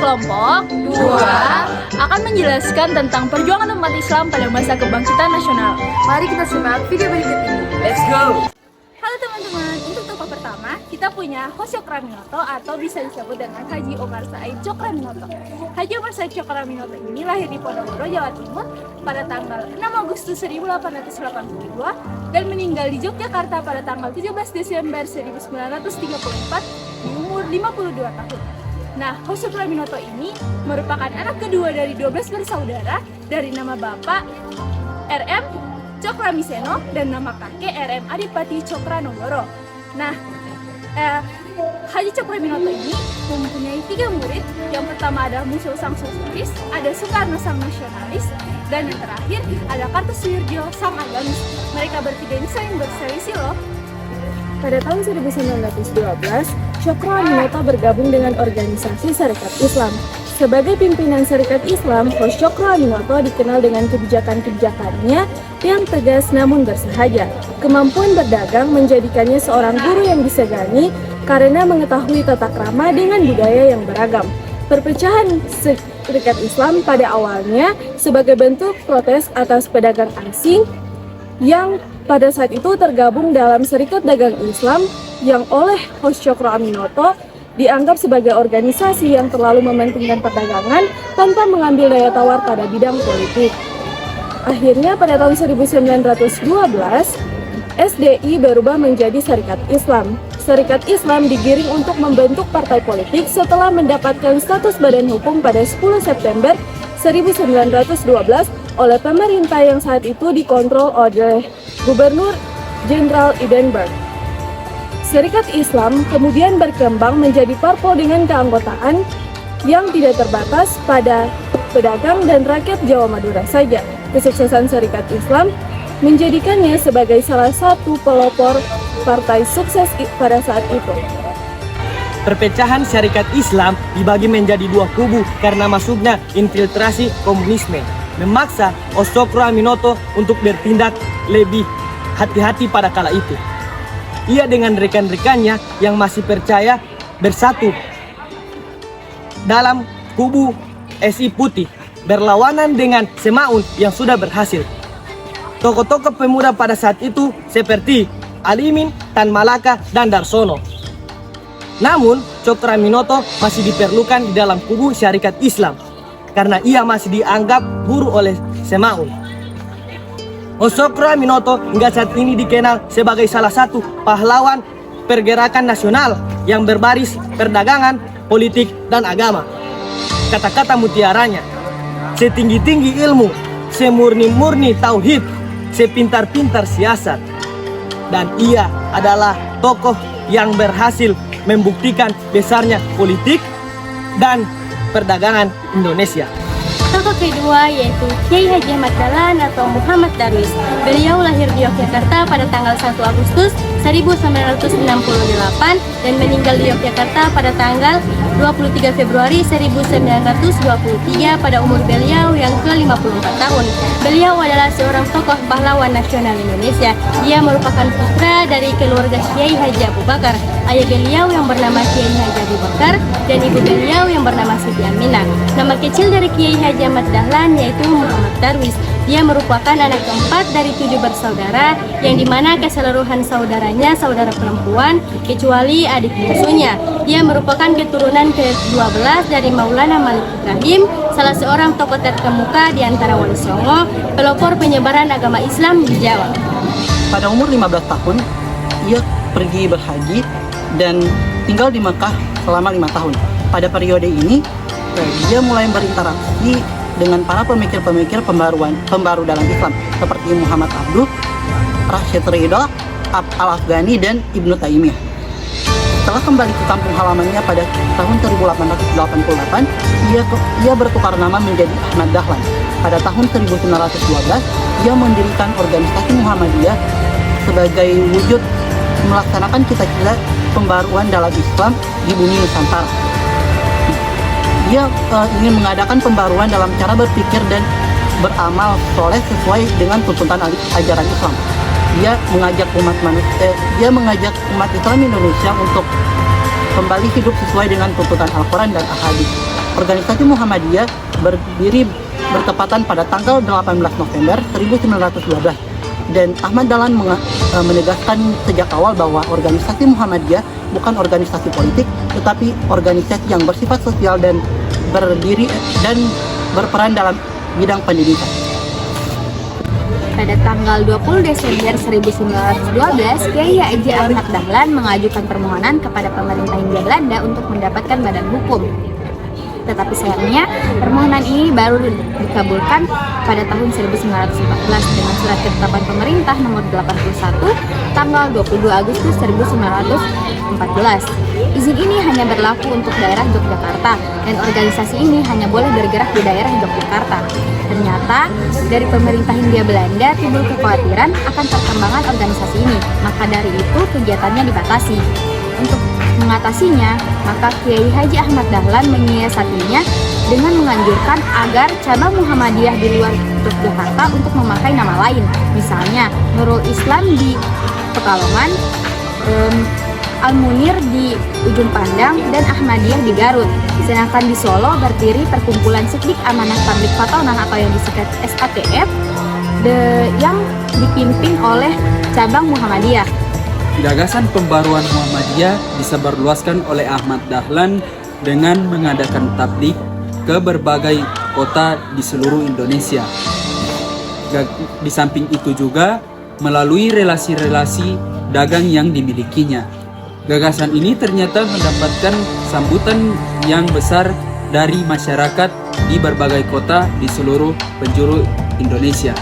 Kelompok 2 akan menjelaskan tentang perjuangan umat Islam pada masa kebangkitan nasional. Mari kita simak video berikut ini. Let's go! Halo teman-teman, untuk topik pertama kita punya host Cokraminoto atau bisa disebut dengan Haji Omar Said Cokraminoto. Haji Omar Said Cokraminoto ini lahir di Ponorogo, Jawa Timur pada tanggal 6 Agustus 1882 dan meninggal di Yogyakarta pada tanggal 17 Desember 1934 di umur 52 tahun. Nah, host Cokraminoto ini merupakan anak kedua dari 12 bersaudara dari nama bapak RM Cokramiseno dan nama kakek RM Adipati Cokranogoro. Nah, Haji Cokraminoto ini mempunyai 3 murid. Yang pertama ada Musuh sang sosialis, ada Soekarno sang nasionalis, dan yang terakhir ada Kartosuwirjo sang agamis. Mereka bertiga ini saling berselisih loh. Pada tahun 1912, Cokraminoto bergabung dengan organisasi Serikat Islam. Sebagai pimpinan Serikat Islam, host Cokraminoto dikenal dengan kebijakan-kebijakannya yang tegas namun bersahaja. Kemampuan berdagang menjadikannya seorang guru yang disegani karena mengetahui tata krama dengan budaya yang beragam. Perpecahan Serikat Islam pada awalnya sebagai bentuk protes atas pedagang asing yang pada saat itu tergabung dalam Serikat Dagang Islam yang oleh host Cokraminoto dianggap sebagai organisasi yang terlalu mementingkan perdagangan tanpa mengambil daya tawar pada bidang politik. Akhirnya pada tahun 1912, SDI berubah menjadi Serikat Islam. Serikat Islam digiring untuk membentuk partai politik setelah mendapatkan status badan hukum pada 10 September 1912 oleh pemerintah yang saat itu dikontrol oleh Gubernur Jenderal Edinburgh. Serikat Islam kemudian berkembang menjadi parpol dengan keanggotaan yang tidak terbatas pada pedagang dan rakyat Jawa Madura saja. Kesuksesan Serikat Islam menjadikannya sebagai salah satu pelopor partai sukses pada saat itu. Perpecahan Serikat Islam dibagi menjadi 2 kubu karena masuknya infiltrasi komunisme, memaksa Cokraminoto untuk bertindak lebih hati-hati pada kala itu. Ia dengan rekan-rekannya yang masih percaya bersatu dalam kubu SI Putih, berlawanan dengan Semaun yang sudah berhasil. Tokoh-tokoh pemuda pada saat itu seperti Alimin, Tan Malaka, dan Darsono. Namun, Cokraminoto masih diperlukan di dalam kubu Syarikat Islam karena ia masih dianggap buruk oleh Semaun. Cokraminoto hingga saat ini dikenal sebagai salah satu pahlawan pergerakan nasional yang berbaris perdagangan, politik, dan agama. Kata-kata mutiaranya, setinggi-tinggi ilmu, semurni-murni tauhid, sepintar-pintar siasat. Dan ia adalah tokoh yang berhasil membuktikan besarnya politik dan perdagangan Indonesia. Tokoh kedua yaitu Kiai Haji Ahmad Dahlan atau Muhammad Darwis. Beliau lahir di Yogyakarta pada tanggal 1 Agustus 1968 dan meninggal di Yogyakarta pada tanggal 23 Februari 1923 pada umur beliau yang ke-54 tahun. Beliau adalah seorang tokoh pahlawan nasional Indonesia. Dia merupakan putra dari keluarga Kiai Haji Abu Bakar. Ayah beliau yang bernama Kiai Haji Abu Bakar dan ibu beliau yang bernama Siti Aminah. Nama kecil dari Kiai Haji Ahmad Dahlan yaitu Muhammad Darwis. Dia merupakan anak keempat dari 7 bersaudara yang dimana keseluruhan saudaranya saudara perempuan kecuali adik bungsunya. Dia merupakan keturunan ke-12 dari Maulana Malik Ibrahim, salah seorang tokoh terkemuka di antara Wali Songo, pelopor penyebaran agama Islam di Jawa. Pada umur 15 tahun, ia pergi berhaji dan tinggal di Mekah selama 5 tahun. Pada periode ini, dia mulai berinteraksi dengan para pemikir-pemikir pembaru dalam Islam seperti Muhammad Abduh, Rashid Ridho, Al-Afghani, dan Ibnu Taimiyah. Setelah kembali ke kampung halamannya pada tahun 1888, ia bertukar nama menjadi Ahmad Dahlan. Pada tahun 1912, ia mendirikan organisasi Muhammadiyah sebagai wujud melaksanakan cita-cita pembaruan dalam Islam di bumi Nusantara. Dia ingin mengadakan pembaruan dalam cara berpikir dan beramal soleh sesuai dengan tuntutan ajaran Islam. Dia mengajak umat Islam Indonesia untuk kembali hidup sesuai dengan tuntutan Al-Quran dan Al-Hadis. organisasi Muhammadiyah berdiri bertepatan pada tanggal 18 November 1912. Dan Ahmad Dahlan menegaskan sejak awal bahwa organisasi Muhammadiyah bukan organisasi politik, tetapi organisasi yang bersifat sosial dan berdiri dan berperan dalam bidang pendidikan. Pada tanggal 20 Desember 1912, Kiai Haji Ahmad Dahlan mengajukan permohonan kepada pemerintah Hindia Belanda untuk mendapatkan badan hukum. Tetapi sayangnya, permohonan ini baru dikabulkan pada tahun 1914 dengan surat ketetapan pemerintah nomor 81 tanggal 22 Agustus 1914. Izin ini hanya berlaku untuk daerah Yogyakarta dan organisasi ini hanya boleh bergerak di daerah Yogyakarta. Ternyata dari pemerintah Hindia Belanda timbul kekhawatiran akan perkembangan organisasi ini, maka dari itu kegiatannya dibatasi. Untuk mengatasinya, maka Kiai Haji Ahmad Dahlan menyiasatinya dengan menganjurkan agar cabang Muhammadiyah di luar Yogyakarta untuk memakai nama lain. Misalnya Nurul Islam di Pekalongan, Al-Munir di Ujung Pandang, dan Ahmadiyah di Garut. Sedangkan di Solo berdiri Perkumpulan Sidik Amanah Tablik Fatonah atau yang disingkat SATF yang dipimpin oleh cabang Muhammadiyah. Gagasan pembaruan Muhammadiyah disebarluaskan oleh Ahmad Dahlan dengan mengadakan tablik ke berbagai kota di seluruh Indonesia. Di samping itu juga melalui relasi-relasi dagang yang dimilikinya. Gagasan ini ternyata mendapatkan sambutan yang besar dari masyarakat di berbagai kota di seluruh penjuru Indonesia.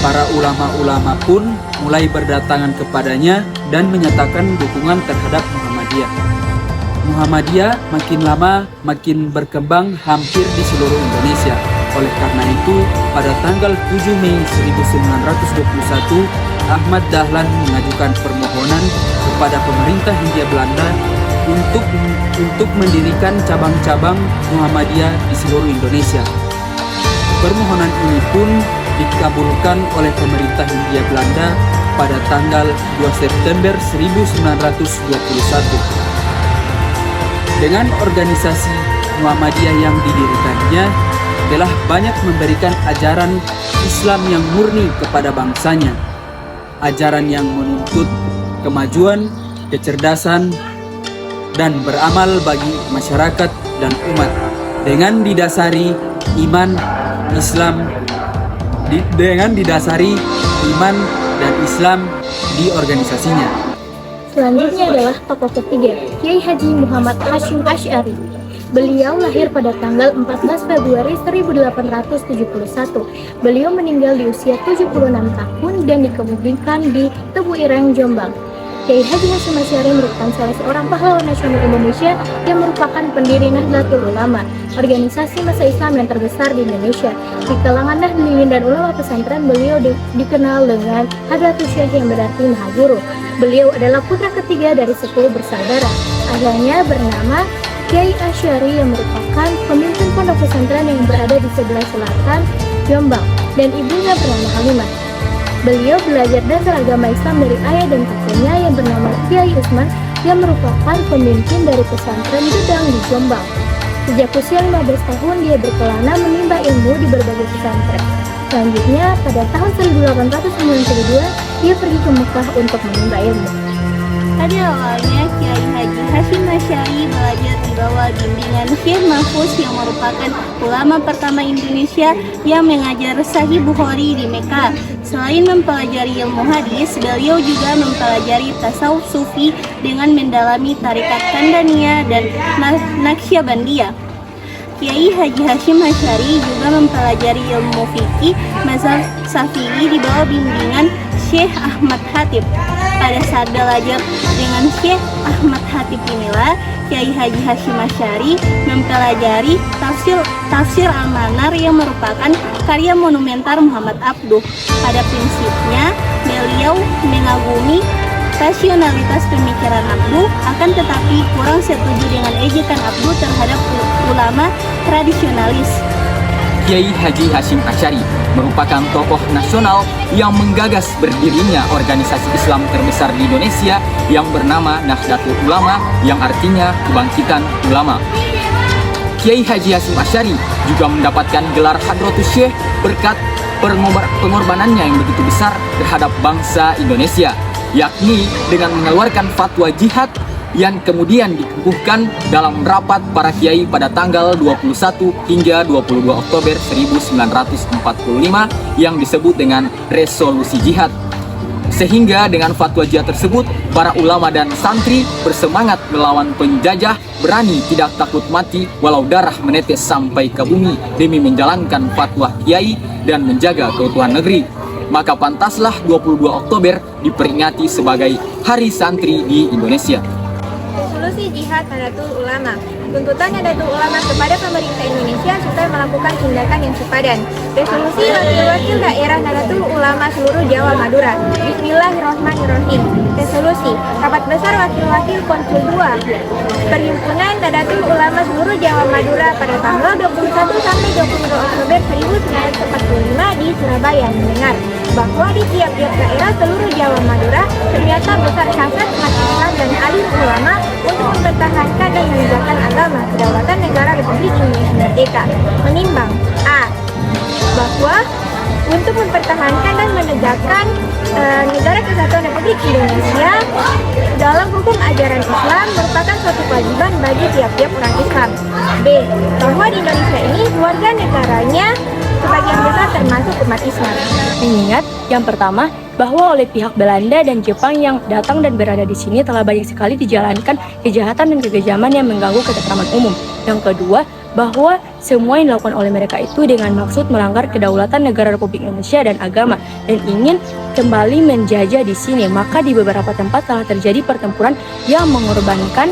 Para ulama-ulama pun mulai berdatangan kepadanya dan menyatakan dukungan terhadap Muhammadiyah. Muhammadiyah makin lama makin berkembang hampir di seluruh Indonesia. Oleh karena itu, pada tanggal 7 Mei 1921, Ahmad Dahlan mengajukan permohonan kepada pemerintah Hindia Belanda untuk mendirikan cabang-cabang Muhammadiyah di seluruh Indonesia. Permohonan ini pun dikabulkan oleh pemerintah Hindia Belanda pada tanggal 2 September 1921. Dengan organisasi Muhammadiyah yang didirikannya telah banyak memberikan ajaran Islam yang murni kepada bangsanya. Ajaran yang menuntut kemajuan, kecerdasan, dan beramal bagi masyarakat dan umat dengan didasari iman dan Islam di organisasinya. Selanjutnya adalah tokoh ketiga, Kiai Haji Muhammad Hasyim Asy'ari. Beliau lahir pada tanggal 14 Februari 1871. Beliau meninggal di usia 76 tahun dan dikebumikan di Tebu Ireng, Jombang. Kiai Haji Hasyim Asy'ari merupakan salah seorang pahlawan nasional Indonesia yang merupakan pendiri Nahdlatul Ulama, organisasi massa Islam yang terbesar di Indonesia. Di kalangan nahdliyin dan ulama pesantren, beliau dikenal dengan Hadratus Syekh yang berarti Maha Guru. Beliau adalah putra ketiga dari 10 bersaudara. Ayahnya bernama Kiai Asy'ari yang merupakan pemimpin pondok pesantren yang berada di sebelah selatan Jombang, dan ibunya bernama Halimah. Beliau belajar dasar agama Islam dari ayah dan kakeknya yang bernama Kiai Usman yang merupakan pemimpin dari pesantren Gedang di Jombang. Sejak usia 15 tahun dia berkelana menimba ilmu di berbagai pesantren. Selanjutnya pada tahun 1892 dia pergi ke Mekah untuk menimba ilmu. Pada awalnya Kiai Haji Hasyim Asy'ari belajar di bawah bimbingan Syekh Mahfuz yang merupakan ulama pertama Indonesia yang mengajar Sahih Bukhari di Mekah. Selain mempelajari ilmu hadis, beliau juga mempelajari tasawuf sufi dengan mendalami tarikat Kandaniyah dan Naqsyabandiyah. Kiai Haji Hasyim Asy'ari juga mempelajari ilmu fikih mazhab Syafi'i di bawah bimbingan Syekh Ahmad Khatib. Pada saat belajar dengan Syekh Ahmad Khatib inilah Kiai Haji Hasyim Asy'ari mempelajari tafsir Al-Manar yang merupakan karya monumental Muhammad Abduh. Pada prinsipnya, beliau mengagumi rasionalitas pemikiran Abduh, akan tetapi kurang setuju dengan ejekan Abduh terhadap ulama tradisionalis. Kiai Haji Hasyim Asy'ari merupakan tokoh nasional yang menggagas berdirinya organisasi Islam terbesar di Indonesia yang bernama Nahdlatul Ulama, yang artinya kebangkitan ulama. Kiai Haji Hasyim Asy'ari juga mendapatkan gelar Hadratus Syekh berkat pengorbanannya yang begitu besar terhadap bangsa Indonesia, yakni dengan mengeluarkan fatwa jihad yang kemudian dikukuhkan dalam rapat para kiai pada tanggal 21 hingga 22 Oktober 1945 yang disebut dengan Resolusi Jihad. Sehingga dengan fatwa jihad tersebut, para ulama dan santri bersemangat melawan penjajah, berani tidak takut mati walau darah menetes sampai ke bumi demi menjalankan fatwa kiai dan menjaga keutuhan negeri. Maka pantaslah 22 Oktober diperingati sebagai Hari Santri di Indonesia. Resolusi Jihad Nahdlatul Ulama. Tuntutan Nahdlatul Ulama kepada pemerintah Indonesia supaya melakukan tindakan yang sepadan. Resolusi Wakil-Wakil Daerah Nahdlatul Ulama seluruh Jawa Madura. Bismillahirrahmanirrahim. Resolusi Rapat Besar Wakil-Wakil Konsul 2 Perhimpunan Nahdlatul Ulama seluruh Jawa Madura pada tanggal 21 sampai 22 Oktober 1945 di Surabaya mendengar bahwa di tiap-tiap daerah seluruh Jawa Madura ternyata besar hasrat umat Islam dan alim ulama untuk mempertahankan dan menegakkan agama kedaulatan negara Republik Indonesia Merdeka. Menimbang A. Bahwa untuk mempertahankan dan menegakkan negara kesatuan Republik Indonesia dalam hukum ajaran Islam merupakan suatu kewajiban bagi tiap-tiap orang Islam. B. Bahwa di Indonesia ini warga negaranya sebagian besar termasuk umat Islam. Mengingat yang pertama, bahwa oleh pihak Belanda dan Jepang yang datang dan berada di sini telah banyak sekali dijalankan kejahatan dan kekejaman yang mengganggu ketentraman umum. Yang kedua, bahwa semua yang dilakukan oleh mereka itu dengan maksud melanggar kedaulatan negara Republik Indonesia dan agama dan ingin kembali menjajah di sini. Maka di beberapa tempat telah terjadi pertempuran yang mengorbankan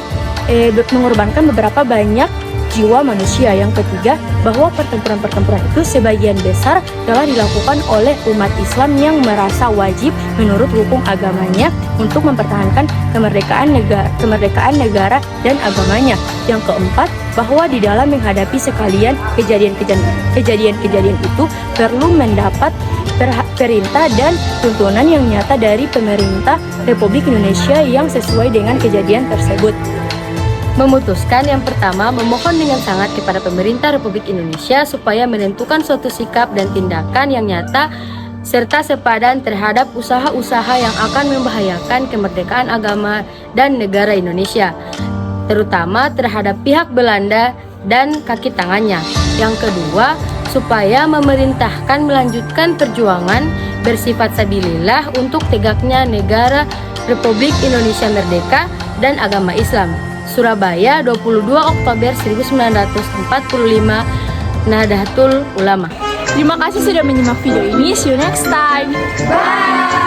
beberapa banyak jiwa manusia. Yang ketiga, bahwa pertempuran-pertempuran itu sebagian besar telah dilakukan oleh umat Islam yang merasa wajib menurut hukum agamanya untuk mempertahankan kemerdekaan negara dan agamanya. Yang keempat, bahwa di dalam menghadapi sekalian kejadian-kejadian itu perlu mendapat perintah dan tuntunan yang nyata dari pemerintah Republik Indonesia yang sesuai dengan kejadian tersebut. Memutuskan yang pertama, memohon dengan sangat kepada pemerintah Republik Indonesia supaya menentukan suatu sikap dan tindakan yang nyata serta sepadan terhadap usaha-usaha yang akan membahayakan kemerdekaan agama dan negara Indonesia, terutama terhadap pihak Belanda dan kaki tangannya. Yang kedua, supaya memerintahkan melanjutkan perjuangan bersifat sabilillah untuk tegaknya negara Republik Indonesia Merdeka dan agama Islam. Surabaya, 22 Oktober 1945, Nahdlatul Ulama. Terima kasih sudah menyimak video ini. See you next time. Bye.